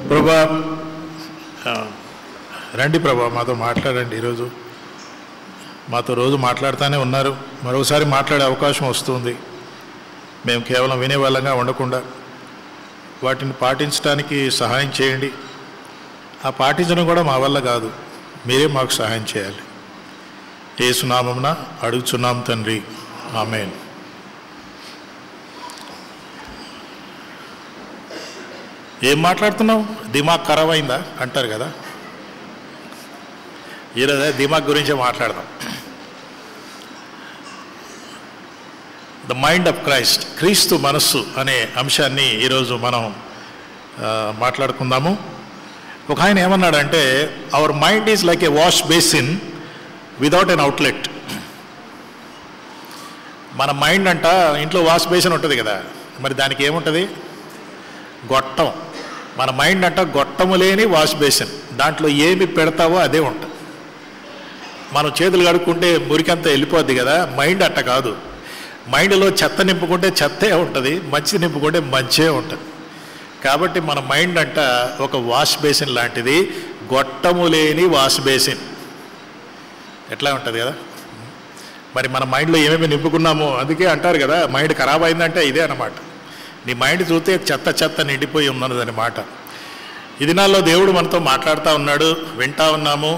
ప్రభా, రండి ప్రభా, మాతో మాట్లాడండి. ఈరోజు మాతో రోజు మాట్లాడుతూనే ఉన్నారు, మరోసారి మాట్లాడే అవకాశం వస్తుంది. మేము కేవలం వినేవాళ్ళంగా ఉండకుండా వాటిని పాటించడానికి సహాయం చేయండి. ఆ పాటించడం కూడా మా వల్ల కాదు, మీరే మాకు సహాయం చేయాలి. యేసు నామమున అడుగుచున్నాం తండ్రి, ఆమేన్. ఏం మాట్లాడుతున్నావు, దిమాగ్ ఖరాబ్ అయిందా అంటారు కదా. ఈరోజు దిమాగ్ గురించే మాట్లాడదాం. ద మైండ్ ఆఫ్ క్రైస్ట్, క్రీస్తు మనస్సు అనే అంశాన్ని ఈరోజు మనం మాట్లాడుకుందాము. ఒక ఆయన ఏమన్నాడంటే, our mind is like a wash basin without an outlet. మన మైండ్ అంట, ఇంట్లో వాష్ బేసిన్ ఉంటుంది కదా, మరి దానికి ఏముంటుంది? గొట్టం. మన మైండ్ అంట గొట్టము లేని వాష్ బేసిన్, దాంట్లో ఏమి పెడతావో అదే ఉంటుంది. మనం చేతులు కడుక్కుంటే మురికంతా వెళ్ళిపోద్ది కదా, మైండ్ అట్ట కాదు. మైండ్లో చెత్త నింపుకుంటే చెత్తే ఉంటుంది, మంచి నింపుకుంటే మంచే ఉంటుంది. కాబట్టి మన మైండ్ అంట ఒక వాష్ బేసిన్ లాంటిది, గొట్టము లేని వాష్ బేసిన్. ఎట్లా ఉంటుంది కదా. మరి మన మైండ్లో ఏమేమి నింపుకున్నామో, అందుకే అంటారు కదా, మైండ్ ఖరాబ్ అయిందంటే ఇదే అన్నమాట. నీ మైండ్ చూస్తే చెత్త చెత్త నిండిపోయి ఉన్నదన్నమాట. ఈ దినాల్లో దేవుడు మనతో మాట్లాడుతూ ఉన్నాడు, వింటా ఉన్నాము.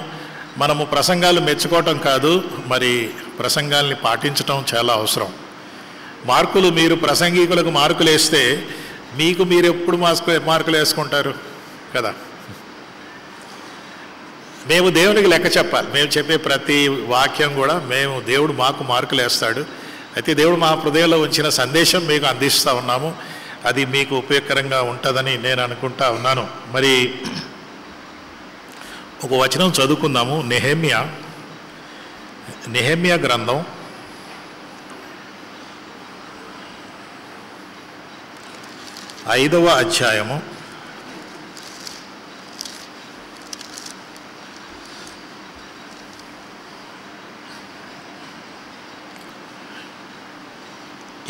మనము ప్రసంగాలు మెచ్చుకోవటం కాదు, మరి ప్రసంగాల్ని పాటించటం చాలా అవసరం. మార్కులు, మీరు ప్రసంగికులకు మార్కులు వేస్తే మీకు మీరు ఎప్పుడు మార్కులు వేసుకుంటారు కదా. మేము దేవునికి లెక్క చెప్పాలి. మేము చెప్పే ప్రతి వాక్యం కూడా దేవుడు మాకు మార్కులు వేస్తాడు. అయితే దేవుడు మా హృదయంలో ఉంచిన సందేశం మీకు అందిస్తూ ఉన్నాము. అది మీకు ఉపయోగకరంగా ఉంటుందని నేను అనుకుంటా ఉన్నాను. మరి ఒక వచనం చదువుకుందాము. నెహెమ్యా గ్రంథం 5వ అధ్యాయము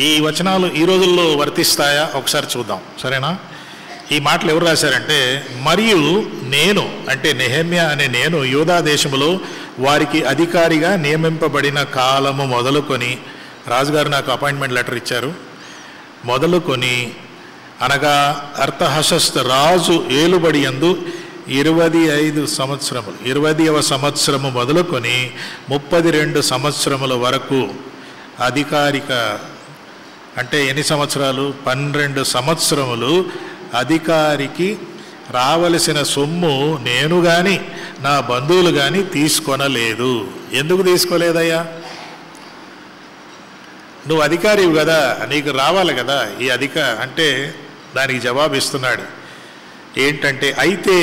5 ఈ వచనాలు ఈ రోజుల్లో వర్తిస్తాయా ఒకసారి చూద్దాం, సరేనా? ఈ మాటలు ఎవరు రాశారంటే, మరియు నేను అంటే నెహెమ్యా అనే నేను యూదా దేశములో వారికి అధికారిగా నియమింపబడిన కాలము మొదలుకొని, రాజుగారు నాకు అపాయింట్మెంట్ లెటర్ ఇచ్చారు, మొదలుకొని అనగా అర్తహషస్త్ రాజు ఏలుబడి యందు 25 సంవత్సరములు, 20వ సంవత్సరము మొదలుకొని 32 సంవత్సరముల వరకు అధికారిక, అంటే ఎన్ని సంవత్సరాలు? 12 సంవత్సరములు అధికారికి రావలసిన సొమ్ము నేను కానీ నా బంధువులు కానీ తీసుకొనలేదు. ఎందుకు తీసుకోలేదయ్యా? నువ్వు అధికారివి కదా, నీకు రావాలి కదా ఈ అంటే దానికి జవాబు ఇస్తున్నాడు. ఏంటంటే, అయితే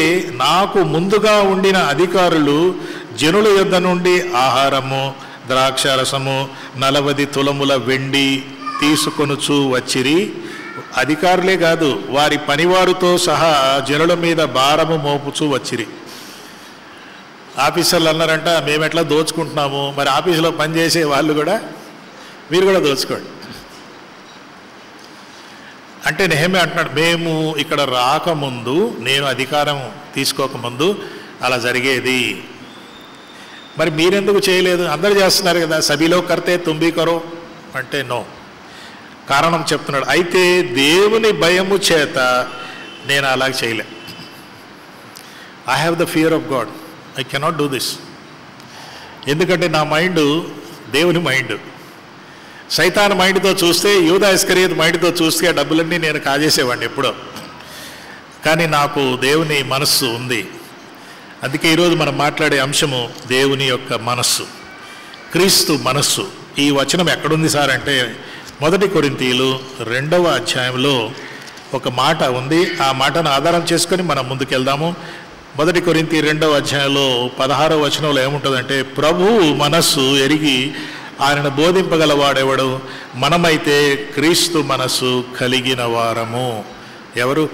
నాకు ముందుగా ఉండిన అధికారులు జనుల యొద్ద నుండి ఆహారము, ద్రాక్షారసము, 40 తులముల వెండి తీసుకొనుచూ వచ్చిరి. అధికారులే కాదు, వారి పనివారితో సహా జనుల మీద భారము మోపుచూ వచ్చిరి. ఆఫీసర్లు అన్నారంట, మేము ఎట్లా దోచుకుంటున్నాము, మరి ఆఫీసులో పనిచేసే వాళ్ళు కూడా మీరు కూడా దోచుకోండి అంటే నెహెమ్యా అంటున్నాడు, మేము ఇక్కడ రాకముందు, నేను అధికారం తీసుకోకముందు అలా జరిగేది. మరి మీరెందుకు చేయలేదు? అందరూ చేస్తున్నారు కదా, సభలో కర్తే తుంబి కరో అంటే నో. కారణం చెప్తున్నాడు, అయితే దేవుని భయము చేత నేను అలా చేయలే. I have the fear of God, I cannot do this. ఎందుకంటే నా మైండ్ దేవుని మైండ్. సైతాన్ మైండ్తో చూస్తే, యూదా ఇస్కరియోతు మైండ్తో చూస్తే ఆ డబ్బులన్నీ నేను కాజేసేవాడిని ఎప్పుడో. కానీ నాకు దేవుని మనస్సు ఉంది. అందుకే ఈరోజు మనం మాట్లాడే అంశము దేవుని యొక్క మనస్సు, క్రీస్తు మనస్సు. ఈ వచనం ఎక్కడుంది సార్ అంటే, 1 కొరింథీయులు 2వ అధ్యాయంలో ఒక మాట ఉంది. ఆ మాటను ఆధారం చేసుకొని మనం ముందుకెళ్దాము. 1 కొరింథీ 2వ అధ్యాయంలో 16వ వచనంలో ఏముంటుందంటే, ప్రభువు మనస్సు ఎరిగి ఆయనను బోధింపగలవాడెవడు? మనమైతే క్రీస్తు మనస్సు కలిగిన వారము. ఎవరు?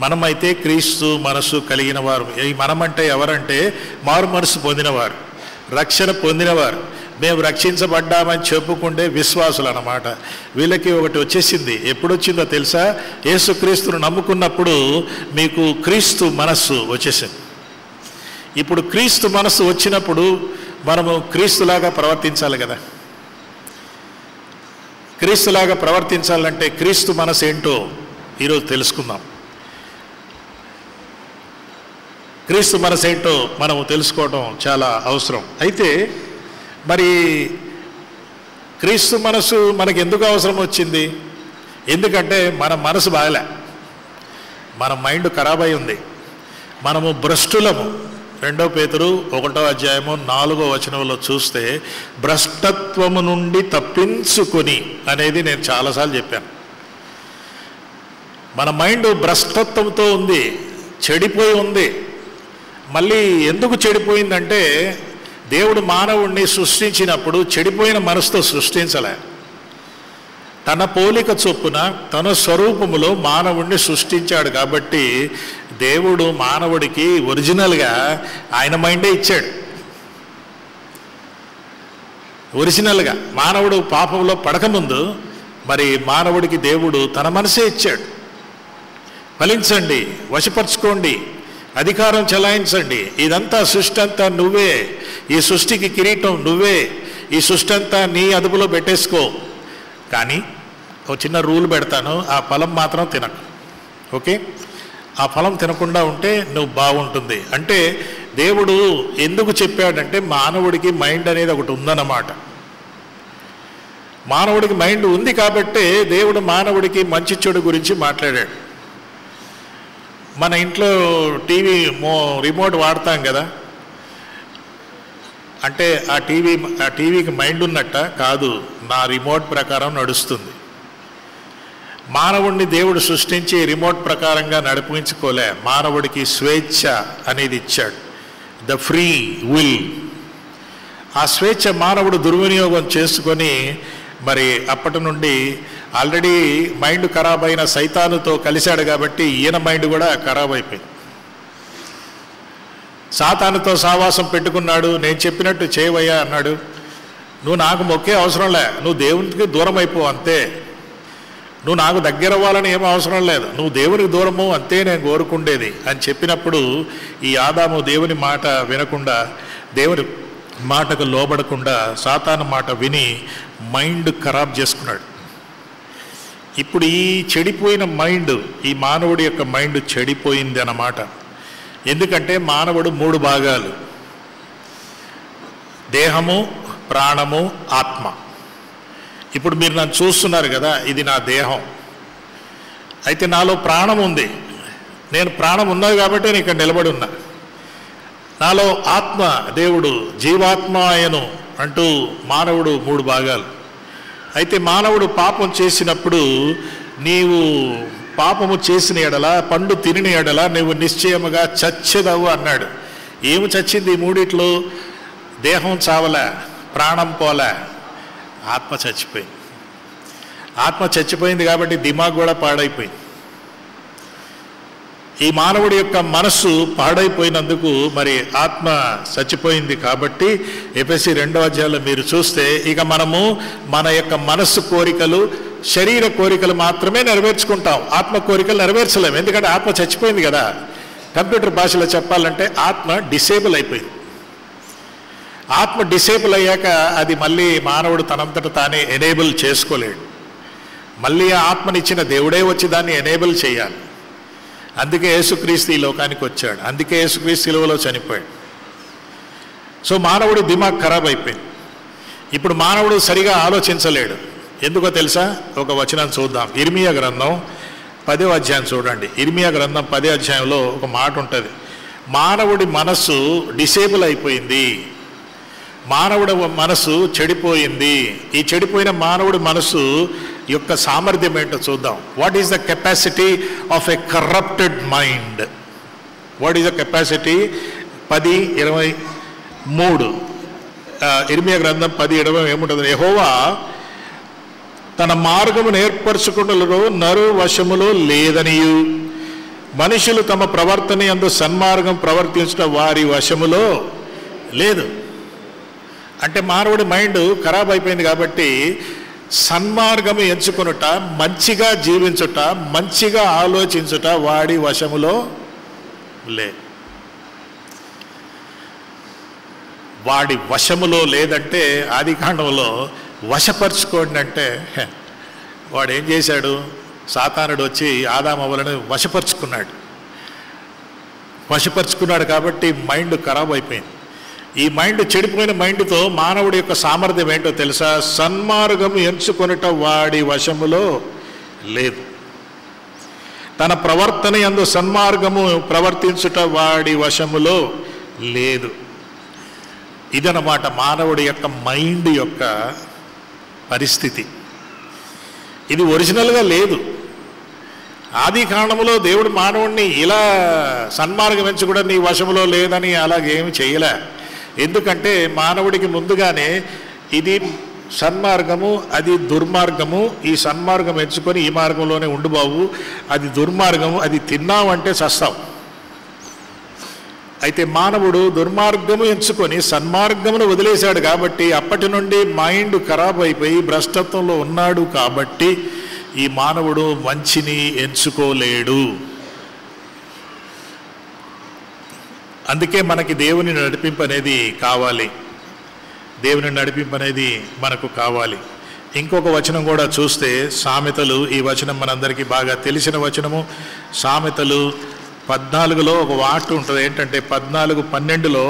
మనమైతే క్రీస్తు మనస్సు కలిగిన వారు. ఈ మనమంటే ఎవరంటే, మారు మనసు పొందినవారు, రక్షణ పొందినవారు, మేము రక్షించబడ్డామని చెప్పుకుంటే విశ్వాసులు అన్నమాట. వీళ్ళకి ఒకటి వచ్చేసింది. ఎప్పుడొచ్చిందో తెలుసా? యేసుక్రీస్తును నమ్ముకున్నప్పుడు మీకు క్రీస్తు మనస్సు వచ్చేసింది. ఇప్పుడు క్రీస్తు మనస్సు వచ్చినప్పుడు మనము క్రీస్తులాగా ప్రవర్తించాలి కదా. క్రీస్తులాగా ప్రవర్తించాలంటే క్రీస్తు మనసు ఏంటో ఈరోజు తెలుసుకుందాం. క్రీస్తు మనసు ఏంటో మనము తెలుసుకోవడం చాలా అవసరం. అయితే మరి క్రీస్తు మనసు మనకు ఎందుకు అవసరం వచ్చింది? ఎందుకంటే మన మనసు బాగలే, మన మైండ్ ఖరాబ్ అయి ఉంది, మనము భ్రష్టులము. 2 పేతురు 1:4 చూస్తే భ్రష్టత్వము నుండి తప్పించుకొని అనేది నేను చాలాసార్లు చెప్పాను. మన మైండ్ భ్రష్టత్వంతో ఉంది, చెడిపోయి ఉంది. మళ్ళీ ఎందుకు చెడిపోయిందంటే దేవుడు మానవుణ్ణి సృష్టించినప్పుడు చెడిపోయిన మనసుతో సృష్టించలే. తన పోలిక చొప్పున తన స్వరూపములో మానవుణ్ణి సృష్టించాడు. కాబట్టి దేవుడు మానవుడికి ఒరిజినల్గా ఆయన మైండే ఇచ్చాడు. ఒరిజినల్గా మానవుడు పాపంలో పడకముందు మరి మానవుడికి దేవుడు తన మనసే ఇచ్చాడు. ఫలించండి, వశపరచుకోండి, అధికారం చెలాయించండి, ఇదంతా సృష్టి అంతా నువ్వే, ఈ సృష్టికి కిరీటం నువ్వే, ఈ సృష్టి అంతా నీ అదుపులో పెట్టేసుకో. కానీ ఒక చిన్న రూల్ పెడతాను, ఆ ఫలం మాత్రం తినకు. ఓకే? ఆ ఫలం తినకుండా ఉంటే నువ్వు బాగుంటుంది. అంటే దేవుడు ఎందుకు చెప్పాడంటే మానవుడికి మైండ్ అనేది ఒకటి ఉందన్నమాట. మానవుడికి మైండ్ ఉంది కాబట్టే దేవుడు మానవుడికి మంచి చెడు గురించి మాట్లాడాడు. మన ఇంట్లో టీవీ రిమోట్ వాడతాం కదా, అంటే ఆ టీవీకి మైండ్ ఉన్నట్ట కాదు, నా రిమోట్ ప్రకారం నడుస్తుంది. మానవుడిని దేవుడు సృష్టించి రిమోట్ ప్రకారంగా నడిపించుకోలే. మానవుడికి స్వేచ్ఛ అనేది ఇచ్చాడు, ద ఫ్రీ విల్. ఆ స్వేచ్ఛ మానవుడు దుర్వినియోగం చేసుకొని మరి అప్పటి నుండి ఆల్రెడీ మైండ్ ఖరాబ్ అయిన సైతానుతో కలిశాడు కాబట్టి ఈయన మైండ్ కూడా ఖరాబ్ అయిపోయింది. సాతానుతో సావాసం పెట్టుకున్నాడు. నేను చెప్పినట్టు చేయవయ్యా అన్నాడు. నువ్వు నాకు మొక్కే అవసరంలే, నువ్వు దేవునికి దూరం అయిపో అంతే. నువ్వు నాకు దగ్గర అవ్వాలని ఏమీ అవసరం లేదు, నువ్వు దేవునికి దూరము అంతే నేను కోరుకుండేది అని చెప్పినప్పుడు ఈ ఆదాము దేవుని మాట వినకుండా, దేవుని మాటకు లోబడకుండా సాతాను మాట విని మైండ్ ఖరాబ్ చేసుకున్నాడు. ఇప్పుడు ఈ చెడిపోయిన మైండ్, ఈ మానవుడి యొక్క మైండ్ చెడిపోయింది అన్నమాట. ఎందుకంటే మానవుడు 3 భాగాలు: దేహము, ప్రాణము, ఆత్మ. ఇప్పుడు మీరు నన్ను చూస్తున్నారు కదా, ఇది నా దేహం. అయితే నాలో ప్రాణం ఉంది, నేను ప్రాణం ఉన్నది కాబట్టి నేను ఇక్కడ నిలబడి ఉన్నా. నాలో ఆత్మ, దేవుడు జీవాత్మ ఆయను అంటూ మానవుడు 3 భాగాలు. అయితే మానవుడు పాపం చేసినప్పుడు నీవు పాపము చేసిన ఎడల, పండు తినిన ఎడల నువ్వు నిశ్చయముగా చచ్చెదవు అన్నాడు. ఏమి చచ్చింది? 3 దేహం చావలే, ప్రాణం పోలే, ఆత్మ చచ్చిపోయింది. ఆత్మ చచ్చిపోయింది కాబట్టి దిమాగ్ కూడా పాడైపోయింది. ఈ మానవుడి యొక్క మనస్సు పాడైపోయినందుకు మరి ఆత్మ చచ్చిపోయింది. కాబట్టి ఎఫెసీ 2 మీరు చూస్తే ఇక మనము మన యొక్క మనస్సు కోరికలు, శరీర కోరికలు మాత్రమే నెరవేర్చుకుంటాం, ఆత్మ కోరికలు నెరవేర్చలేము. ఎందుకంటే ఆత్మ చచ్చిపోయింది కదా. కంప్యూటర్ భాషలో చెప్పాలంటే ఆత్మ డిసేబుల్ అయిపోయింది. ఆత్మ డిసేబుల్ అయ్యాక అది మళ్ళీ మానవుడు తనంతట తానే ఎనేబుల్ చేసుకోలేడు. మళ్ళీ ఆ ఆత్మనిచ్చిన దేవుడే వచ్చి దాన్ని ఎనేబుల్ చేయాలి. అందుకే యేసుక్రీస్తు ఈ లోకానికి వచ్చాడు, అందుకే యేసుక్రీస్తు సిలువలో చనిపోయాడు. సో మానవుడి దిమాగ్ ఖరాబ్ అయిపోయింది. ఇప్పుడు మానవుడు సరిగా ఆలోచించలేడు. ఎందుకో తెలుసా? ఒక వచనం చూద్దాం. ఇర్మియా గ్రంథం 10వ అధ్యాయం చూడండి. ఇర్మియా గ్రంథం 10వ అధ్యాయంలో ఒక మాట ఉంటుంది. మానవుడి మనస్సు డిసేబుల్ అయిపోయింది, మానవుడి మనసు చెడిపోయింది. ఈ చెడిపోయిన మానవుడి మనసు యొక్క సామర్థ్యం ఏంటో చూద్దాం. What is the capacity of a corrupted mind? What is the capacity? 10:23 ఇర్మియా గ్రంథం 10:20 ఏముంటుంది? యెహోవా తన మార్గమును ఏర్పరచుకున్నలో నరు వశములో లేదనియు, మనుషులు తమ ప్రవర్తన యందు సన్మార్గం ప్రవర్తించడం వారి వశములో లేదు. అంటే మానవుడి మైండ్ ఖరాబ్ అయిపోయింది కాబట్టి సన్మార్గము ఎంచుకొనుట, మంచిగా జీవించుట, మంచిగా ఆలోచించుట వాడి వశములో లే. వాడి వశములో లేదంటే ఆదికాండంలో వశపరుచుకోండి అంటే వాడు ఏం చేశాడు? సాతానుడు వచ్చి ఆదామవ్వలను వశపరుచుకున్నాడు కాబట్టి మైండ్ ఖరాబ్ అయిపోయింది. ఈ మైండ్ చెడిపోయిన మైండ్తో మానవుడి యొక్క సామర్థ్యం ఏంటో తెలుసా? సన్మార్గము ఎంచుకొనుట వాడి వశములో లేదు. తన ప్రవర్తన యందు సన్మార్గము ప్రవర్తించుట వాడి వశములో లేదు. ఇదన్నమాట మానవుడి యొక్క మైండ్ యొక్క పరిస్థితి. ఇది ఒరిజినల్గా లేదు. ఆది కాండములో దేవుడు మానవుడిని ఇలా సన్మార్గం ఎంచుకోవడం కూడా నీ వశములో లేదని అలాగేమి చేయలే. ఎందుకంటే మానవుడికి ముందుగానే ఇది సన్మార్గము, అది దుర్మార్గము, ఈ సన్మార్గం ఎంచుకొని ఈ మార్గంలోనే ఉండు బాబు, అది దుర్మార్గము, అది తిన్నావంటే చస్తావు. అయితే మానవుడు దుర్మార్గము ఎంచుకొని సన్మార్గమును వదిలేశాడు కాబట్టి అప్పటి నుండి మైండ్ ఖరాబ్ అయిపోయి భ్రష్టత్వంలో ఉన్నాడు కాబట్టి ఈ మానవుడు మంచిని ఎంచుకోలేడు. అందుకే మనకి దేవుని నడిపింపు అనేది కావాలి. దేవుని నడిపింపు అనేది మనకు కావాలి. ఇంకొక వచనం కూడా చూస్తే సామెతలు, ఈ వచనం మనందరికీ బాగా తెలిసిన వచనము. సామెతలు 14లో ఒక వాక్యం ఉంటుంది. ఏంటంటే 14:12లో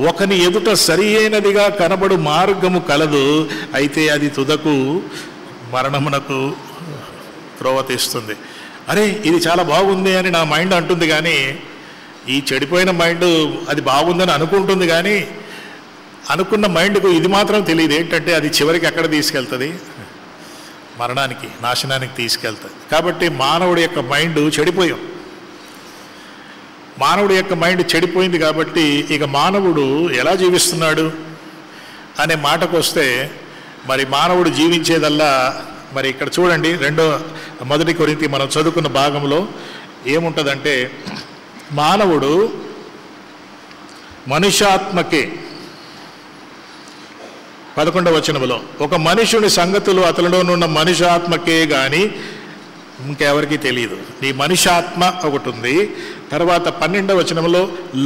ఒకని ఎదుట సరి అయినదిగా కనబడు మార్గము కలదు, అయితే అది తుదకు మరణమునకు త్రోవ తీస్తుంది. అరే ఇది చాలా బాగుంది అని నా మైండ్ అంటుంది, కానీ ఈ చెడిపోయిన మైండ్ అది బాగుందని అనుకుంటుంది, కానీ అనుకున్న మైండ్కు ఇది మాత్రం తెలియదు. ఏంటంటే అది చివరికి ఎక్కడ తీసుకెళ్తుంది? మరణానికి, నాశనానికి తీసుకెళ్తుంది. కాబట్టి మానవుడి యొక్క మైండ్ చెడిపోయాం. మానవుడి యొక్క మైండ్ చెడిపోయింది కాబట్టి ఇక మానవుడు ఎలా జీవిస్తున్నాడు అనే మాటకు వస్తే, మరి మానవుడు జీవించేదల్లా మరి ఇక్కడ చూడండి 1 కొరింథీ మనం చదువుకున్న భాగంలో ఏముంటుందంటే, మానవుడు మనుష్యాత్మకే 11వ వచనంలో ఒక మనుషుని సంగతులు అతనిలోనున్న మనుష్యాత్మకే కానీ ఇంకెవరికి తెలియదు. నీ మనుష్యాత్మ ఒకటి ఉంది. తర్వాత 12వ వచనంలో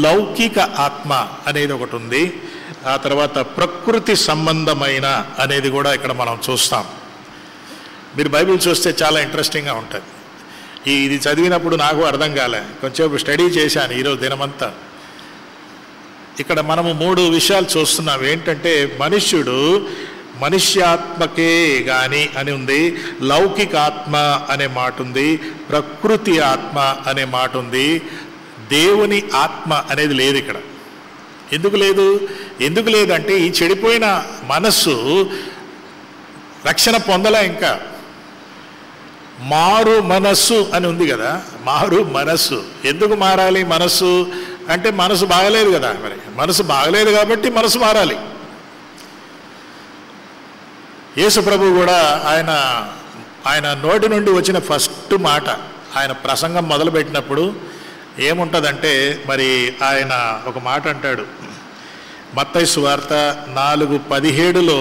లౌకిక ఆత్మ అనేది ఒకటి ఉంది. ఆ తర్వాత ప్రకృతి సంబంధమైన అనేది కూడా ఇక్కడ మనం చూస్తాం. మీరు బైబిల్ చూస్తే చాలా ఇంట్రెస్టింగ్గా ఉంటుంది. ఇది చదివినప్పుడు నాకు అర్థం కాలే, కొంచెం స్టడీ చేశాను ఈరోజు దినమంతా. ఇక్కడ మనము 3 విషయాలు చూస్తున్నాం. ఏంటంటే మనుష్యుడు మనుష్యాత్మకే గాని అని ఉంది, లౌకిక ఆత్మ అనే మాట ఉంది, ప్రకృతి ఆత్మ అనే మాట ఉంది, దేవుని ఆత్మ అనేది లేదు ఇక్కడ. ఎందుకు లేదంటే ఈ చెడిపోయిన మనస్సు రక్షణ పొందలే. ఇంకా మారు మనస్సు అని ఉంది కదా, మారు మనస్సు. ఎందుకు మారాలి మనస్సు అంటే? మనసు బాగలేదు కదా. మరి మనసు బాగలేదు కాబట్టి మనసు మారాలి. యేసు ప్రభు కూడా ఆయన నోటి నుండి వచ్చిన ఫస్ట్ మాట, ఆయన ప్రసంగం మొదలుపెట్టినప్పుడు ఏముంటుందంటే, మరి ఆయన ఒక మాట అంటాడు. మత్తయి సువార్త 4:17లో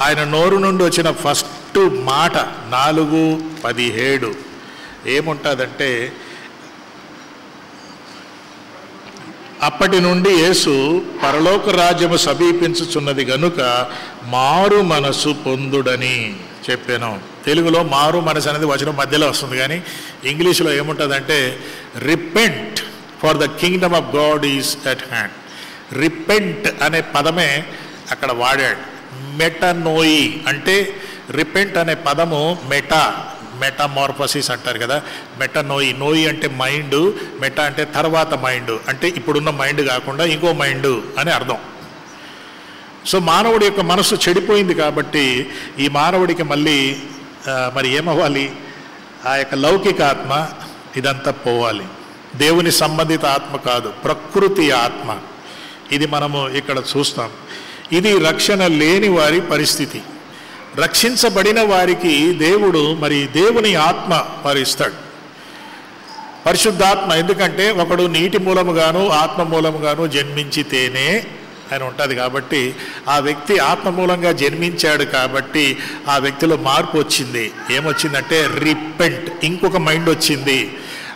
ఆయన నోరు నుండి వచ్చిన ఫస్ట్ మాట 4:17 ఏముంటుందంటే, అప్పటి నుండి యేసు పరలోక రాజ్యము సమీపించుచున్నది గనుక మారు మనసు పొందుడని చెప్పాను. తెలుగులో మారు మనసు అనేది వచనం మధ్యలో వస్తుంది, కానీ ఇంగ్లీష్లో ఏముంటుందంటే repent for the Kingdom of God is at hand. Repent అనే పదమే అక్కడ వాడాడు. మెటనోయి అంటే రిపెంట్ అనే పదము మెటామార్ఫసిస్ అంటారు కదా. నోయి అంటే మైండ్, మెటా అంటే తర్వాత మైండ్, అంటే ఇప్పుడున్న మైండ్ కాకుండా ఇంకో మైండ్ అని అర్థం. సో మానవుడి యొక్క మనసు చెడిపోయింది కాబట్టి ఈ మానవుడికి మళ్ళీ మరి ఏమవ్వాలి? ఆ యొక్క లౌకిక ఆత్మ ఇదంతా పోవాలి. దేవుని సంబంధిత ఆత్మ కాదు, ప్రకృతి ఆత్మ. ఇది మనము ఇక్కడ చూస్తాం. ఇది రక్షణ లేని వారి పరిస్థితి. రక్షించబడిన వారికి దేవుడు మరి దేవుని ఆత్మ వారు ఇస్తాడు, పరిశుద్ధాత్మ. ఎందుకంటే ఒకడు నీటి మూలముగాను ఆత్మ మూలముగాను జన్మించితేనే అని ఉంటుంది. కాబట్టి ఆ వ్యక్తి ఆత్మ మూలంగా జన్మించాడు కాబట్టి ఆ వ్యక్తిలో మార్పు వచ్చింది. ఏమొచ్చిందంటే రిపెంట్, ఇంకొక మైండ్ వచ్చింది.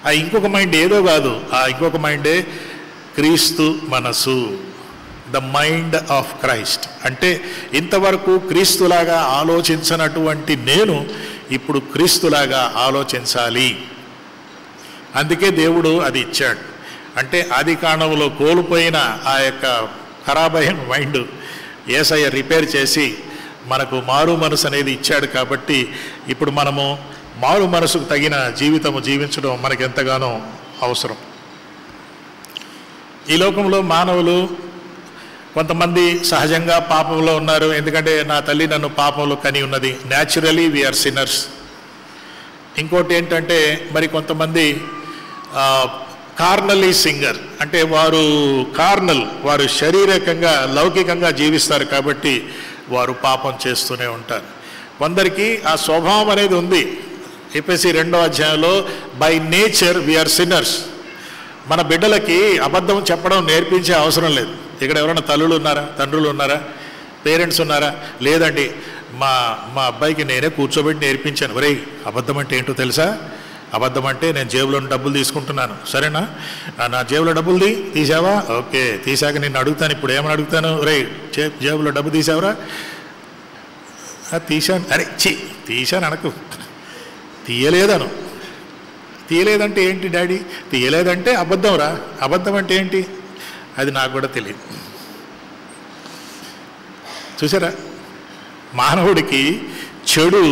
ఆ ఇంకొక మైండ్ ఏదో కాదు, ఆ ఇంకొక మైండే క్రీస్తు మనసు, ద మైండ్ ఆఫ్ క్రైస్ట్. అంటే ఇంతవరకు క్రీస్తులాగా ఆలోచించినటువంటి నేను ఇప్పుడు క్రీస్తులాగా ఆలోచించాలి. అందుకే దేవుడు అది ఇచ్చాడు. అంటే ఆది కాండంలో కోల్పోయిన ఆ యొక్క ఖరాబైన మైండ్ యేసయ్య రిపేర్ చేసి మనకు మారు మనసు అనేది ఇచ్చాడు. కాబట్టి ఇప్పుడు మనము మారు మనసుకు తగిన జీవితము జీవించడం మనకు ఎంతగానో అవసరం. ఈ లోకంలో మానవులు కొంతమంది సహజంగా పాపంలో ఉన్నారు. ఎందుకంటే నా తల్లి నన్ను పాపంలో కని ఉన్నది, న్యాచురలీ వీఆర్ సిన్నర్స్. ఇంకోటి ఏంటంటే మరి కొంతమంది కార్నల్లీ సింగర్, అంటే వారు కార్నల్, వారు శారీరకంగా లౌకికంగా జీవిస్తారు కాబట్టి వారు పాపం చేస్తూనే ఉంటారు. కొందరికి ఆ స్వభావం అనేది ఉంది. ఎఫెసీ 2వ అధ్యాయంలో బై నేచర్ వీఆర్ సిన్నర్స్. మన బిడ్డలకి అబద్ధం చెప్పడం నేర్పించే అవసరం లేదు. ఇక్కడ ఎవరైనా తల్లులు ఉన్నారా, తండ్రులు ఉన్నారా, పేరెంట్స్ ఉన్నారా? లేదండి, మా అబ్బాయికి నేనే కూర్చోబెట్టి నేర్పించాను. ఒరేయ్, అబద్ధం అంటే ఏంటో తెలుసా? అబద్ధం అంటే నేను జేబులో డబ్బులు తీసుకుంటున్నాను, సరేనా? నా జేబులో డబ్బులు తీసావా? ఓకే, తీసాక నేను అడుగుతాను. ఇప్పుడు ఏమని అడుగుతాను? ఒరేయ్, జేబులో డబ్బు తీసావురా? తీశాను. అరే తీశాను అనకు, తీయలేదను. తీయలేదంటే ఏంటి డాడీ? తీయలేదంటే అబద్ధం రా. అబద్ధం అంటే ఏంటి? అది నాకు కూడా తెలియదు. చూసారా, మానవుడికి చెడు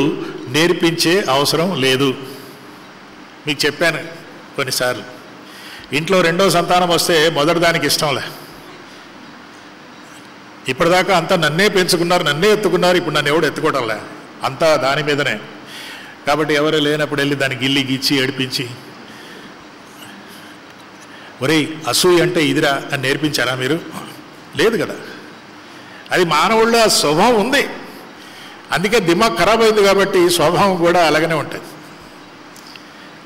నేర్పించే అవసరం లేదు. మీకు చెప్పాను కొన్నిసార్లు, ఇంట్లో 2వ సంతానం వస్తే మొదటి దానికి ఇష్టంలే. ఇప్పటిదాకా అంతా నన్నే పెంచుకున్నారు, నన్నే ఎత్తుకున్నారు, ఇప్పుడు నన్ను ఎవడు ఎత్తుకోవడంలే, అంతా దాని మీదనే. కాబట్టి ఎవరు లేనప్పుడు వెళ్ళి దాన్ని గిల్లి గిచ్చి ఏడిపించి, ఒరేయ్ అసూయ అంటే ఇదిరా అని నేర్పించారా మీరు? లేదు కదా. అది మానవుల్లో ఆ స్వభావం ఉంది. అందుకే దిమాగ్ ఖరాబ్ అయింది కాబట్టి స్వభావం కూడా అలాగనే ఉంటుంది.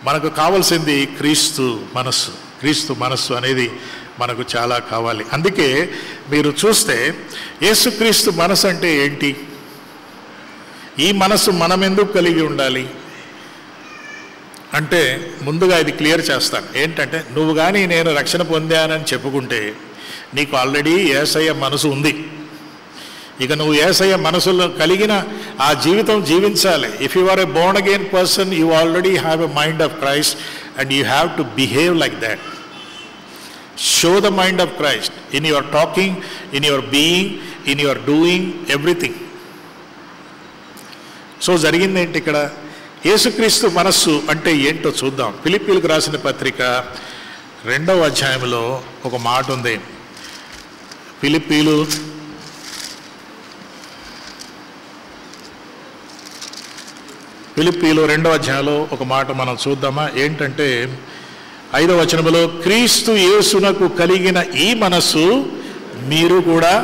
మనకు కావాల్సింది క్రీస్తు మనస్సు. క్రీస్తు మనస్సు అనేది మనకు చాలా కావాలి. అందుకే మీరు చూస్తే యేసుక్రీస్తు మనసు అంటే ఏంటి? ఈ మనసు మనం ఎందుకు కలిగి ఉండాలి అంటే ముందుగా ఇది క్లియర్ చేస్తాను. ఏంటంటే నువ్వు కానీ నేను రక్షణ పొందానని చెప్పుకుంటే నీకు ఆల్రెడీ యేసయ్య మనసు ఉంది. ఇక నువ్వు యేసయ్య మనసులో కలిగిన ఆ జీవితం జీవించాలి. If you are a born again person, you already have a mind of Christ and you have to behave like that. Show the mind of Christ in your talking, in your being, in your doing, everything. So జరిగిందేంటి ఇక్కడ? యేసుక్రీస్తు మనస్సు అంటే ఏంటో చూద్దాం. ఫిలిప్పీలకు రాసిన పత్రిక 2వ అధ్యాయంలో ఒక మాట ఉంది. ఫిలిప్పీలు 2వ అధ్యాయంలో ఒక మాట మనం చూద్దామా? ఏంటంటే 5వ వచనంలో, క్రీస్తు యేసునకు కలిగిన ఈ మనస్సు మీరు కూడా.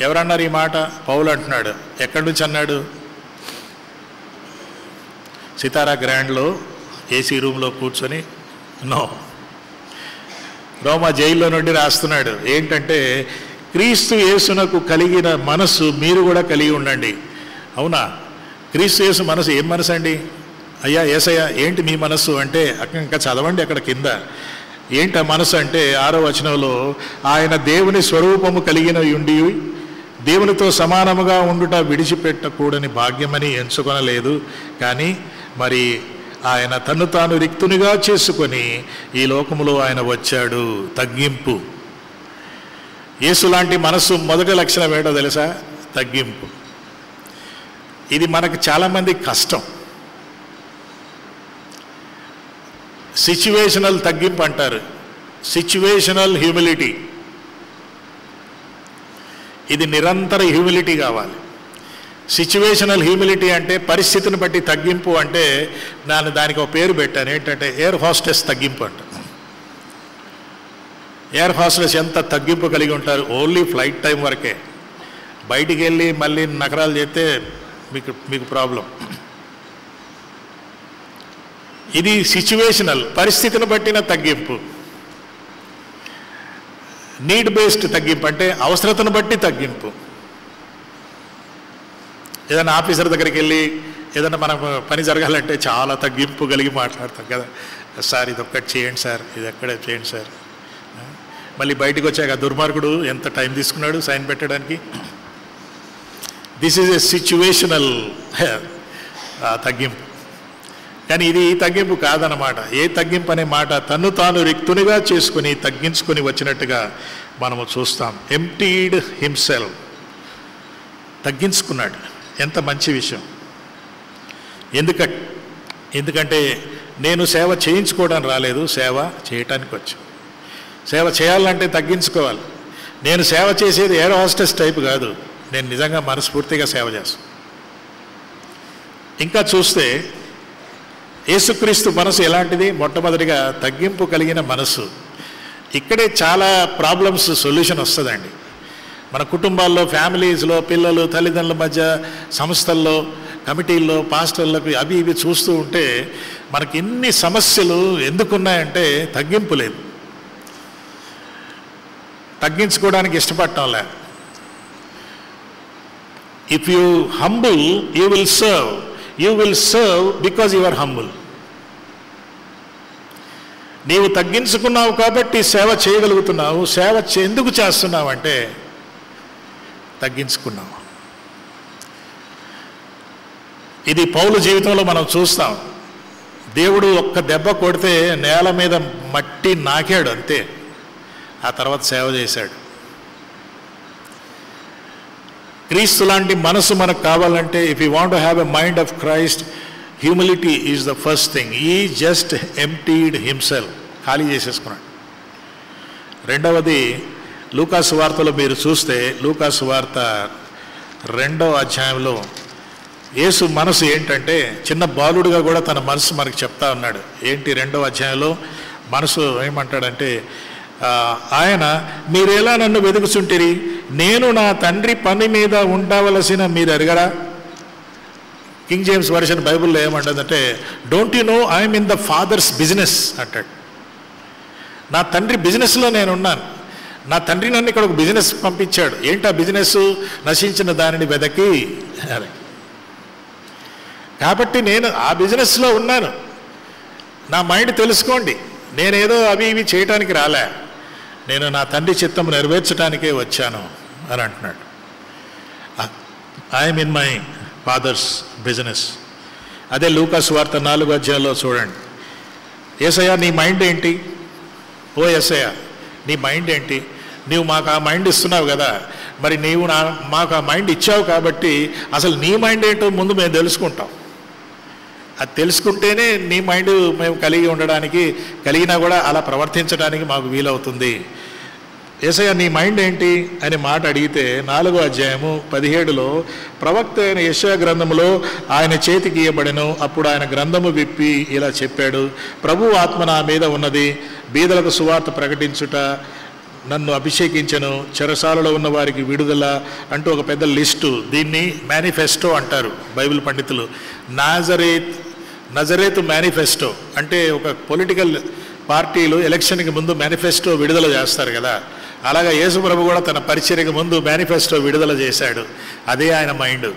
ఎవరన్నారు ఈ మాట? పౌలు అంటున్నాడు. ఎక్కడి నుంచి అన్నాడు? సితారా గ్రాండ్లో ఏసీ రూమ్లో కూర్చొని నో, రోమా జైల్లో నుండి రాస్తున్నాడు. ఏంటంటే క్రీస్తు యేసునకు కలిగిన మనస్సు మీరు కూడా కలిగి ఉండండి. అవునా? క్రీస్తు యేసు మనసు ఏం మనసు అండి? అయ్యా యేసయ్య ఏంటి మీ మనస్సు అంటే, ఇంకా చదవండి అక్కడ కింద. ఏంటి ఆ మనసు అంటే 6వ వచనంలో, ఆయన దేవుని స్వరూపము కలిగిన ఉండి దేవునితో సమానముగా ఉండుట విడిచిపెట్టకూడని భాగ్యమని ఎంచుకొనలేదు, కానీ మరి ఆయన తన్ను తాను రిక్తునిగా చేసుకొని ఈ లోకములో ఆయన వచ్చాడు. తగ్గింపు. యేసు లాంటి మనస్సు మొదటి లక్షణం ఏంటో తెలుసా? తగ్గింపు. ఇది మనకు చాలామంది కష్టం. సిచ్యువేషనల్ తగ్గింపు అంటారు, సిచ్యువేషనల్ హ్యూమిలిటీ. ఇది నిరంతర హ్యూమిలిటీ కావాలి. సిచ్యువేషనల్ హ్యూమిలిటీ అంటే పరిస్థితిని బట్టి తగ్గింపు. అంటే నేను దానికి ఒక పేరు పెట్టాను. ఏంటంటే ఎయిర్ హోస్టెస్ తగ్గింపు అంట. ఎయిర్ హోస్టెస్ ఎంత తగ్గింపు కలిగి ఉంటారు? ఓన్లీ ఫ్లైట్ టైం వరకే. బయటికి వెళ్ళి మళ్ళీ నగరాలు చేస్తే మీకు ప్రాబ్లం. ఇది సిచ్యువేషనల్, పరిస్థితిని బట్టిన తగ్గింపు. నీడ్ బేస్డ్ తగ్గింపు అంటే అవసరతను బట్టి తగ్గింపు. ఏదైనా ఆఫీసర్ దగ్గరికి వెళ్ళి ఏదైనా మనకు పని జరగాలంటే చాలా తగ్గింపు కలిగి మాట్లాడతాం కదా, సార్ ఇది ఒక్కటి చేయండి సార్, ఇది ఎక్కడే చేయండి సార్. మళ్ళీ బయటకు వచ్చాక దుర్మార్గుడు ఎంత టైం తీసుకున్నాడు సైన్ పెట్టడానికి. దిస్ ఈజ్ ఎ సిచ్యువేషనల్ తగ్గింపు. కానీ ఇది ఈ తగ్గింపు కాదన్నమాట. ఏ తగ్గింపు అనే మాట తన్ను తాను రిక్తునిగా చేసుకుని తగ్గించుకొని వచ్చినట్టుగా మనము చూస్తాం. ఎంప్టీడ్ హిమ్సెల్ఫ్, తగ్గించుకున్నాడు. ఎంత మంచి విషయం. ఎందుకంటే నేను సేవ చేయించుకోవడానికి రాలేదు, సేవ చేయటానికి వచ్చా. సేవ చేయాలంటే తగ్గించుకోవాలి. నేను సేవ చేసేది ఎయిర్ హోస్టెస్ టైప్ కాదు, నేను నిజంగా మనస్ఫూర్తిగా సేవ చేస్తాను. ఇంకా చూస్తే యేసుక్రీస్తు మనసు ఎలాంటిది? మొట్టమొదటిగా తగ్గింపు కలిగిన మనసు. ఇక్కడే చాలా ప్రాబ్లమ్స్ సొల్యూషన్ వస్తుందండి. మన కుటుంబాల్లో, ఫ్యామిలీస్లో, పిల్లలు, తల్లిదండ్రుల మధ్య, సంస్థల్లో, కమిటీల్లో, పాస్టర్లకు అవి ఇవి చూస్తూ ఉంటే మనకి ఎన్ని సమస్యలు ఎందుకున్నాయంటే తగ్గింపు లేదు. తగ్గించుకోవడానికి ఇష్టపడటం లే. If you humble you will serve. You will serve because you are humble. నీవు తగ్గించుకున్నావు కాబట్టి సేవ చేయగలుగుతున్నావు. సేవ ఎందుకు చేస్తున్నావు అంటే తగ్గించుకున్నావు. ఇది పౌలు జీవితంలో మనం చూస్తాం. దేవుడు ఒక్క దెబ్బ కొడితే నేల మీద మట్టి నాకాడు అంతే, ఆ తర్వాత సేవ చేశాడు. క్రీస్తు లాంటి మనసు మనకు కావాలంటే, if you want to have a mind of Christ, humility is the first thing. ఈ జస్ట్ ఎంప్టీడ్ హిమ్సెల్ఫ్, ఖాళీ చేసేసుకున్నాడు. రెండవది లూకాసు వార్తలో మీరు చూస్తే, లూకాసు వార్త 2వ అధ్యాయంలో యేసు మనసు ఏంటంటే, చిన్న బాలుడుగా కూడా తన మనసు మనకు చెప్తా ఉన్నాడు. ఏంటి 2వ అధ్యాయంలో మనసు ఏమంటాడంటే, ఆయన మీరెలా నన్ను వెతుకుచుంటిరి, నేను నా తండ్రి పని మీద ఉండవలసిన మీరు ఎరగరా. కింగ్ జేమ్స్ వర్షన్ బైబిల్లో ఏమంటుందంటే, don't you know I'm in the fathers business అంటాడు. నా తండ్రి బిజినెస్లో నేనున్నాను. నా తండ్రి నన్ను ఇక్కడ ఒక బిజినెస్ పంపించాడు. ఏంటి ఆ బిజినెస్? నశించిన దానిని వెదకి. కాబట్టి నేను ఆ బిజినెస్లో ఉన్నాను. నా మైండ్ తెలుసుకోండి, నేనేదో అవి ఇవి చేయటానికి రాలే, నేను నా తండ్రి చిత్తం నెరవేర్చడానికే వచ్చాను అని అంటున్నాడు. I'm in my father's business. అదే లూకాసు వార్త 4వ అధ్యాయంలో చూడండి. యేసయ్య నీ మైండ్ ఏంటి? ఓ యేసయ్య నీ మైండ్ ఏంటి? నీవు మాకు ఆ మైండ్ ఇస్తున్నావు కదా, మరి నీవు మాకు ఆ మైండ్ ఇచ్చావు కాబట్టి అసలు నీ మైండ్ ఏంటో ముందు మేము తెలుసుకుంటాం. అది తెలుసుకుంటేనే నీ మైండ్ మేము కలిగి ఉండడానికి, కలిగినా కూడా అలా ప్రవర్తించడానికి మాకు వీలవుతుంది. యేసయ్య నీ మైండ్ ఏంటి అని మాట అడిగితే 4వ అధ్యాయము 17లో ప్రవక్త అయిన యెషయా గ్రంథములో ఆయన చేతికి ఇయ్యబడెను. అప్పుడు ఆయన గ్రంథము విప్పి ఇలా చెప్పాడు, ప్రభు ఆత్మ నా మీద ఉన్నది, బీదలకు సువార్త ప్రకటించుట, నన్ను అభిషేకించను, చెరసాలలో ఉన్న వారికి విడుదల అంటూ ఒక పెద్ద లిస్టు. దీన్ని మేనిఫెస్టో అంటారు బైబిల్ పండితులు. నజరేతు మేనిఫెస్టో అంటే ఒక పొలిటికల్ పార్టీలు ఎలక్షన్కి ముందు మేనిఫెస్టో విడుదల చేస్తారు కదా, అలాగా యేసు ప్రభు కూడా తన పరిచర్యకు ముందు మేనిఫెస్టో విడుదల చేశాడు. అదే ఆయన మైండ్,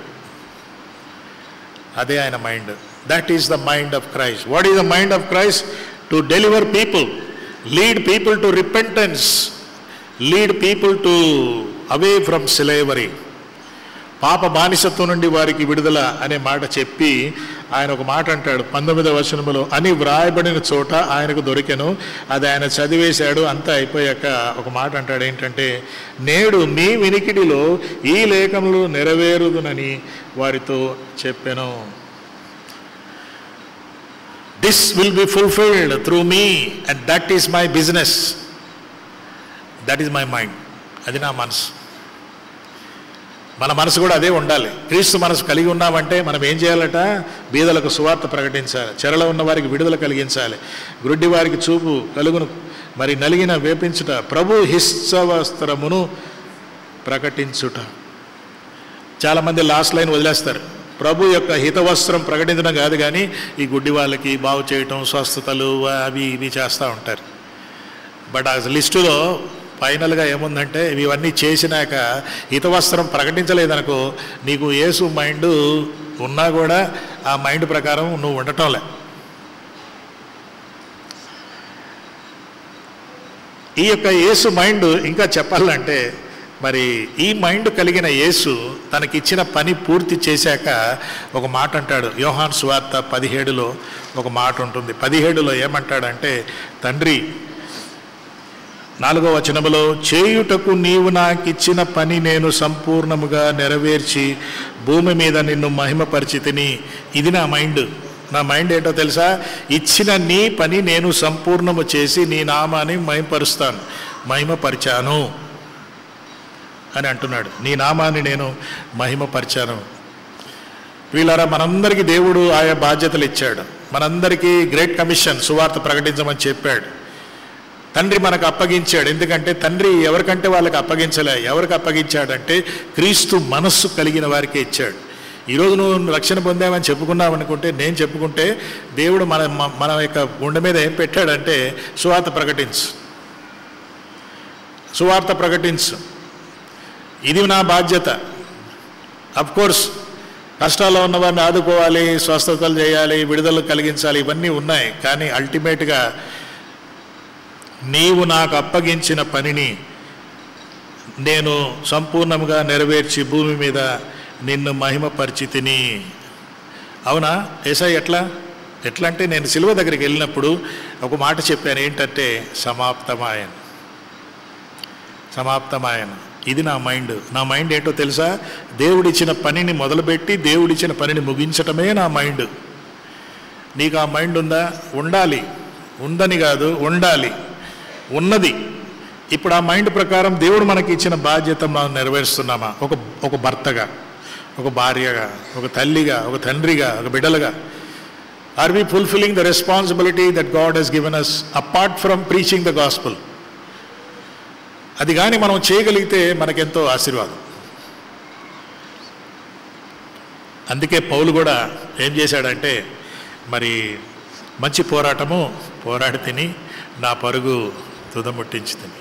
అదే ఆయన mind. That is the mind of Christ. What is the mind of Christ? To deliver people, lead people to repentance, lead people to away from slavery. పాప బానిసత్వం నుండి వారికి విడుదల అనే మాట చెప్పి ఆయన ఒక మాట అంటాడు 19వ వచనములో, అని వ్రాయబడిన చోట ఆయనకు దొరికెను. అది ఆయన చదివేశాడు. అంతా అయిపోయాక ఒక మాట అంటాడు, ఏంటంటే నేడు మీ వినికిడిలో ఈ లేఖములు నెరవేరుదునని వారితో చెప్పెను. This will be fulfilled through me and that is my business, that is my mind. అది నా మనసు. మన మనసు కూడా అదే ఉండాలి. క్రీస్తు మనసు కలిగి ఉన్నామంటే మనం ఏం చేయాలట? బీదలకు సువార్త ప్రకటించాలి, చెరలో ఉన్న వారికి విడుదల కలిగించాలి, గుడ్డి వారికి చూపు కలుగును, మరి నలిగిన వేపించుట, ప్రభు హిస్సవస్త్రమును ప్రకటించుట. చాలామంది లాస్ట్ లైన్ వదిలేస్తారు. ప్రభు యొక్క హితవస్త్రం ప్రకటించడం కాదు కానీ ఈ గుడ్డి వాళ్ళకి బాగు చేయటం, స్వస్థతలు అవి ఇవి చేస్తూ ఉంటారు. బట్ ఆ లిస్టులో ఫైనల్గా ఏముందంటే ఇవన్నీ చేసినాక హితవస్త్రం ప్రకటించలేదనుకో, నీకు యేసు మైండ్ ఉన్నా కూడా ఆ మైండ్ ప్రకారం నువ్వు ఉండటంలే. ఈ యొక్క యేసు మైండ్ ఇంకా చెప్పాలంటే, మరి ఈ మైండ్ కలిగిన యేసు తనకిచ్చిన పని పూర్తి చేశాక ఒక మాట అంటాడు. యోహాను సువార్త 17లో ఒక మాట ఉంటుంది. 17లో ఏమంటాడంటే, తండ్రి 4వ వచనములో, చేయుటకు నీవు నాకిచ్చిన పని నేను సంపూర్ణముగా నెరవేర్చి భూమి మీద నిన్ను మహిమపరిచితిని. ఇది నా మైండ్. నా మైండ్ ఏంటో తెలుసా? ఇచ్చిన నీ పని నేను సంపూర్ణము చేసి నీ నామాన్ని మహిమపరిచాను అని అంటున్నాడు. నీ నామాన్ని నేను మహిమపరిచాను. వీళ్ళారా, మనందరికీ దేవుడు ఆయా బాధ్యతలు ఇచ్చాడు. మనందరికీ గ్రేట్ కమిషన్, సువార్త ప్రకటించమని చెప్పాడు. తండ్రి మనకు అప్పగించాడు. ఎందుకంటే తండ్రి ఎవరికంటే వాళ్ళకి అప్పగించలే. ఎవరికి అప్పగించాడంటే క్రీస్తు మనస్సు కలిగిన వారికే ఇచ్చాడు. ఈరోజు నువ్వు రక్షణ పొందామని చెప్పుకున్నావు అనుకుంటే, నేను చెప్పుకుంటే, దేవుడు మన యొక్క గుండె మీద ఏం పెట్టాడంటే, సువార్త ప్రకటించు, సువార్త ప్రకటించు, ఇది నా బాధ్యత. అఫ్కోర్స్ కష్టాల్లో ఉన్న వారిని ఆదుకోవాలి, స్వస్థతలు చేయాలి, విడుదల కలిగించాలి, ఇవన్నీ ఉన్నాయి. కానీ అల్టిమేట్గా నీవు నాకు అప్పగించిన పనిని నేను సంపూర్ణంగా నెరవేర్చి భూమి మీద నిన్ను మహిమపరిచితిని. అవునా యేసయ్య? ఎట్లా అంటే, నేను సిలువ దగ్గరికి వెళ్ళినప్పుడు ఒక మాట చెప్పాను. ఏంటంటే, సమాప్తమాయన. ఇది నా మైండ్. నా మైండ్ ఏంటో తెలుసా? దేవుడిచ్చిన పనిని మొదలుపెట్టి దేవుడిచ్చిన పనిని ముగించటమే నా మైండ్. నీకు ఆ మైండ్ ఉందా? ఉండాలి. ఉందని కాదు, ఉండాలి. ఉన్నది. ఇప్పుడు ఆ మైండ్ ప్రకారం దేవుడు మనకి ఇచ్చిన బాధ్యత మనం నెరవేరుస్తున్నామా? ఒక భర్తగా, ఒక భార్యగా, ఒక తల్లిగా, ఒక తండ్రిగా, ఒక బిడ్డలుగా. Are we fulfilling the responsibility that God has given us apart from preaching the gospel? అది కానీ మనం చేయగలిగితే మనకెంతో ఆశీర్వాదం. అందుకే పౌలు కూడా ఏం చేశాడంటే, మరి మంచి పోరాటము పోరాడి తిని నా పరుగు తుదముట్టించి తిని.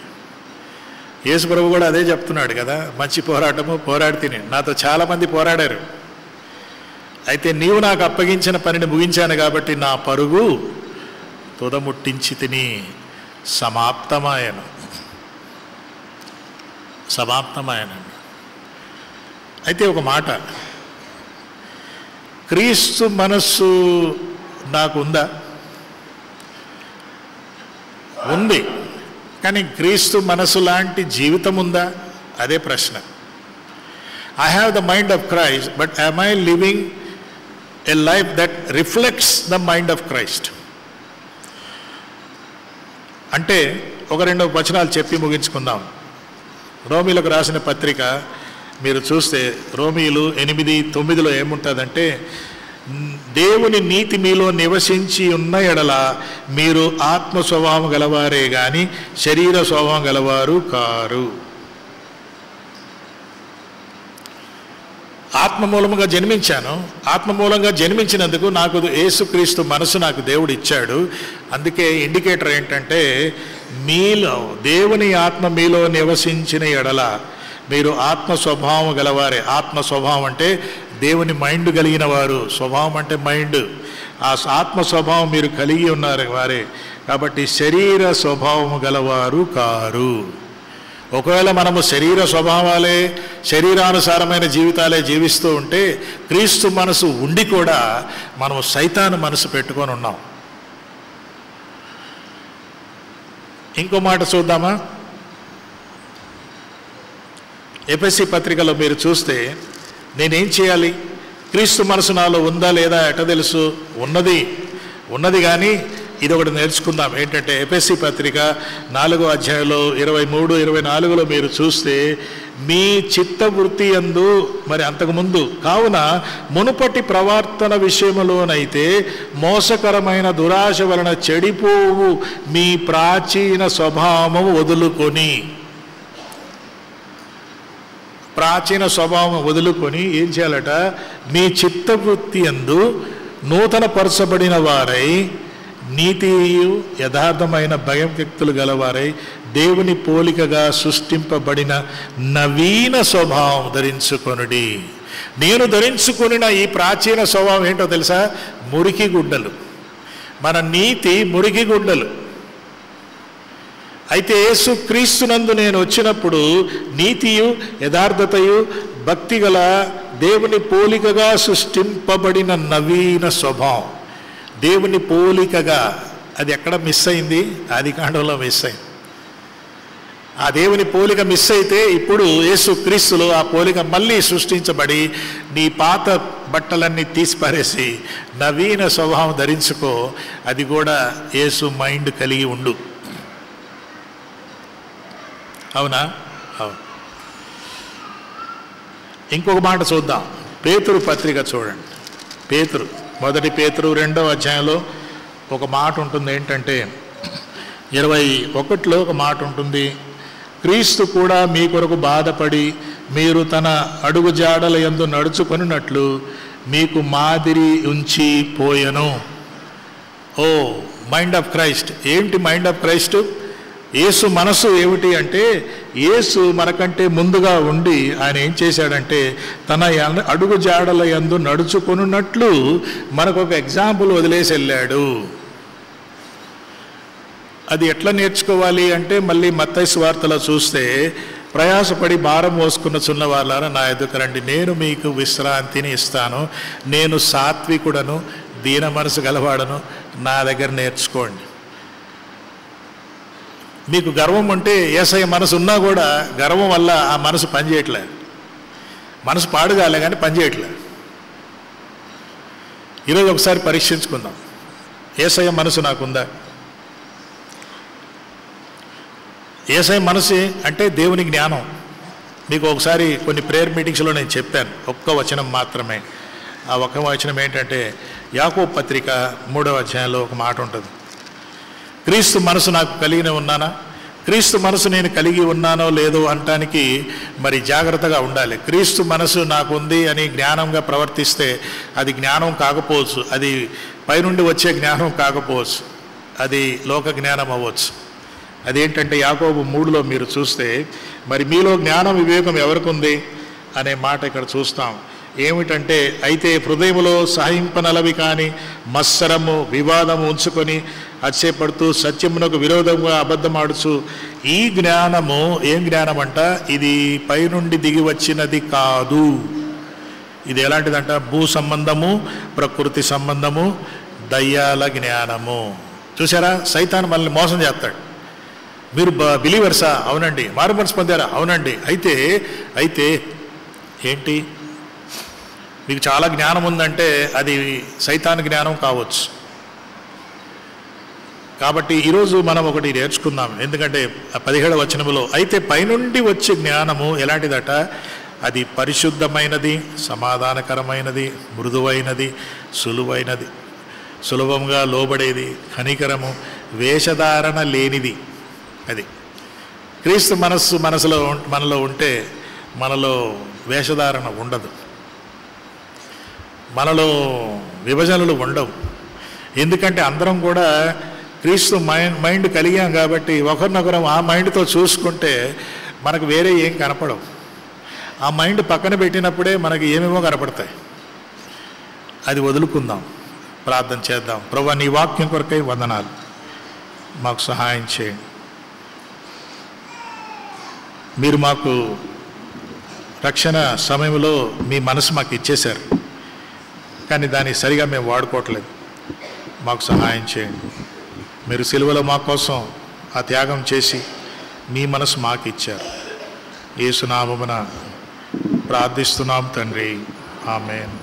యేసు ప్రభు కూడా అదే చెప్తున్నాడు కదా, మంచి పోరాటము పోరాడి తిని. నాతో చాలామంది పోరాడారు, అయితే నీవు నాకు అప్పగించిన పనిని ముగించాను కాబట్టి నా పరుగు తుదముట్టించి తిని. సమాప్తమాయనండి. అయితే ఒక మాట, క్రీస్తు మనస్సు నాకు ఉందా? ఉంది. కానీ క్రీస్తు మనసు లాంటి జీవితం ఉందా? అదే ప్రశ్న. I have the mind of Christ, but am I living a life that reflects the mind of Christ? అంటే ఒక 2 వచనాలు చెప్పి ముగించుకుందాం. రోమీలకు రాసిన పత్రిక మీరు చూస్తే రోమీలు 8:9లో ఏముంటుందంటే, దేవుని నీతి మీలో నివసించి ఉన్న ఎడల మీరు ఆత్మ స్వభావం గలవారే గాని శరీర స్వభావం గలవారు కారు. ఆత్మ మూలంగా జన్మించాను. ఆత్మ మూలంగా జన్మించినందుకు నాకు యేసుక్రీస్తు మనసు నాకు దేవుడు ఇచ్చాడు. అందుకే ఇండికేటర్ ఏంటంటే, మీలో దేవుని ఆత్మ మీలో నివసించిన ఎడల మీరు ఆత్మ స్వభావం గలవారే. ఆత్మ స్వభావం అంటే దేవుని మైండ్ కలిగిన వారు. స్వభావం అంటే మైండ్. ఆ ఆత్మ స్వభావం మీరు కలిగి ఉన్నారు వారే. కాబట్టి శరీర స్వభావము గలవారు కారు. ఒకవేళ మనము శరీర స్వభావాలే, శరీరానుసారమైన జీవితాలే జీవిస్తూ ఉంటే, క్రీస్తు మనసు ఉండి కూడా మనము సైతాను మనసు పెట్టుకొని ఉన్నాం. ఇంకో మాట చూద్దామా? ఎఫెసీ పత్రికలో మీరు చూస్తే, నేనేం చేయాలి? క్రీస్తు మనసు నాలో ఉందా లేదా ఎట తెలుసు? ఉన్నది కానీ ఇది ఒకటి నేర్చుకుందాం. ఏంటంటే ఎఫెసీ పత్రిక 4వ అధ్యాయంలో 23, 24లో మీరు చూస్తే, మీ చిత్తవృత్తి యందు, మరి అంతకుముందు కావున మునుపటి ప్రవర్తన విషయములోనైతే మోసకరమైన దురాశ వలన చెడిపోవు మీ ప్రాచీన స్వభావము వదులుకొని, ఏం చేయాలట? మీ చిత్తవృత్తి యందు నూతన పరచబడిన వారై నీతియు యథార్థమైన భయభక్తులు గలవారై దేవుని పోలికగా సృష్టింపబడిన నవీన స్వభావం ధరించుకొనుడి. నేను ధరించుకొనిన ఈ ప్రాచీన స్వభావం ఏంటో తెలుసా? మురికి గుడ్డలు. మన నీతి మురికి గుడ్డలు. అయితే యేసుక్రీస్తునందు నేను వచ్చినప్పుడు నీతియు యథార్థతయు భక్తి గల దేవుని పోలికగా సృష్టింపబడిన నవీన స్వభావం. దేవుని పోలికగా, అది ఎక్కడ మిస్ అయింది? ఆదికాండంలో మిస్ అయింది. ఆ దేవుని పోలిక మిస్ అయితే ఇప్పుడు యేసుక్రీస్తులో ఆ పోలిక మళ్ళీ సృష్టించబడి నీ పాత బట్టలన్నీ తీసిపారేసి నవీన స్వభావం ధరించుకో. అది కూడా యేసు మైండ్ కలిగి ఉండు. అవునా? అవును. ఇంకొక మాట చూద్దాం. పేతురు పత్రిక చూడండి. పేతురు, మొదటి పేతురు 2వ అధ్యాయంలో ఒక మాట ఉంటుంది. ఏంటంటే 21లో ఒక మాట ఉంటుంది. క్రీస్తు కూడా మీ కొరకు బాధపడి మీరు తన అడుగు జాడల యందు నడుచుకొనున్నట్లు మీకు మాదిరి ఉంచి పోయెను. ఓ మైండ్ ఆఫ్ క్రైస్ట్. ఏంటి మైండ్ ఆఫ్ క్రైస్ట్? యేసు మనసు ఏమిటి అంటే, యేసు మనకంటే ముందుగా ఉండి ఆయన ఏం చేశాడంటే తన అడుగు జాడల యందు నడుచుకొనున్నట్లు మనకు ఒక ఎగ్జాంపుల్ వదిలేసి వెళ్ళాడు. అది ఎట్లా నేర్చుకోవాలి అంటే, మళ్ళీ మత్తయి సువార్తలో చూస్తే, ప్రయాసపడి భారం మోసుకున్న చున్న వాళ్ళారా నా ఎదుకు రండి, నేను మీకు విశ్రాంతిని ఇస్తాను, నేను సాత్వికుడను దీన మనసు గలవాడను, నా దగ్గర నేర్చుకోండి. మీకు గర్వం ఉంటే యేసయ్య మనసు ఉన్నా కూడా గర్వం వల్ల ఆ మనసు పనిచేయట్లే. మనసు పాడుగాలే కానీ పనిచేయట్లే. ఈరోజు ఒకసారి పరీక్షించుకుందాం. యేసయ్య మనసు నాకుందా? యేసయ్య మనసు అంటే దేవుని జ్ఞానం. మీకు ఒకసారి కొన్ని ప్రేయర్ మీటింగ్స్లో నేను చెప్పాను, ఒక్క వచనం మాత్రమే. ఆ ఒక్క వచనం ఏంటంటే యాకోబు పత్రిక 3వ అధ్యాయంలో ఒక మాట ఉంటుంది. క్రీస్తు మనసు నాకు కలిగి ఉన్నానా? క్రీస్తు మనసు నేను కలిగి ఉన్నానో లేదో అనటానికి మరి జాగ్రత్తగా ఉండాలి. క్రీస్తు మనసు నాకుంది అని జ్ఞానంగా ప్రవర్తిస్తే అది జ్ఞానం కాకపోవచ్చు, అది పైనుండి వచ్చే జ్ఞానం కాకపోవచ్చు, అది లోక జ్ఞానం అవ్వచ్చు. అదేంటంటే యాకోబు 3లో మీరు చూస్తే, మరి మీలో జ్ఞానం వివేకం ఎవరికి ఉంది అనే మాట ఇక్కడ చూస్తాం. ఏమిటంటే, అయితే హృదయములో సహింపనలవి కానీ మత్సరము వివాదము ఉంచుకొని అతిశయపడుతూ సత్యమునకు విరోధంగా అబద్ధమాడుచు ఈ జ్ఞానము ఏం జ్ఞానం అంట? ఇది పైనుండి దిగి వచ్చినది కాదు. ఇది ఎలాంటిదంట? భూ సంబంధము, ప్రకృతి సంబంధము, దయ్యాల జ్ఞానము. చూసారా? సైతాను మనల్ని మోసం చేస్తాడు. మీరు బిలీవర్సా? అవునండి. మారు మనసు పొందారా? అవునండి. అయితే ఏంటి? మీకు చాలా జ్ఞానం ఉందంటే అది సైతాన్ జ్ఞానం కావచ్చు. కాబట్టి ఈరోజు మనం ఒకటి నేర్చుకుందాం. ఎందుకంటే 17వ వచనములో అయితే పైనుండి వచ్చే జ్ఞానము ఎలాంటిదట? అది పరిశుద్ధమైనది, సమాధానకరమైనది, మృదువైనది, సులువైనది, సులభంగా లోబడేది, కనికరము, వేషధారణ లేనిది. అది క్రీస్తు మనసులో మనలో ఉంటే మనలో వేషధారణ ఉండదు, మనలో విభజనలు ఉండవు. ఎందుకంటే అందరం కూడా క్రీస్తు మైండ్ కలిగాం కాబట్టి ఒకరినొకరం ఆ మైండ్తో చూసుకుంటే మనకు వేరే ఏం కనపడవు. ఆ మైండ్ పక్కన పెట్టినప్పుడే మనకి ఏమేమో కనపడతాయి. అది వదులుకుందాం, ప్రార్థన చేద్దాం. ప్రభువా, నీ వాక్యం కొరకై వందనాలు, మాకు సహాయం చేయండి. మీరు మాకు రక్షణ సమయంలో మీ మనసు మాకు ఇచ్చేశారు, కానీ దాన్ని సరిగా మేము వాడుకోవట్లేదు. మాకు సహాయం చేయండి. మీరు సిలువలో మా కోసం ఆ త్యాగం చేసి మీ మనసు మాకు ఇచ్చారు. యేసు నామమున ప్రార్థిస్తున్నాం తండ్రి. ఆమేన్.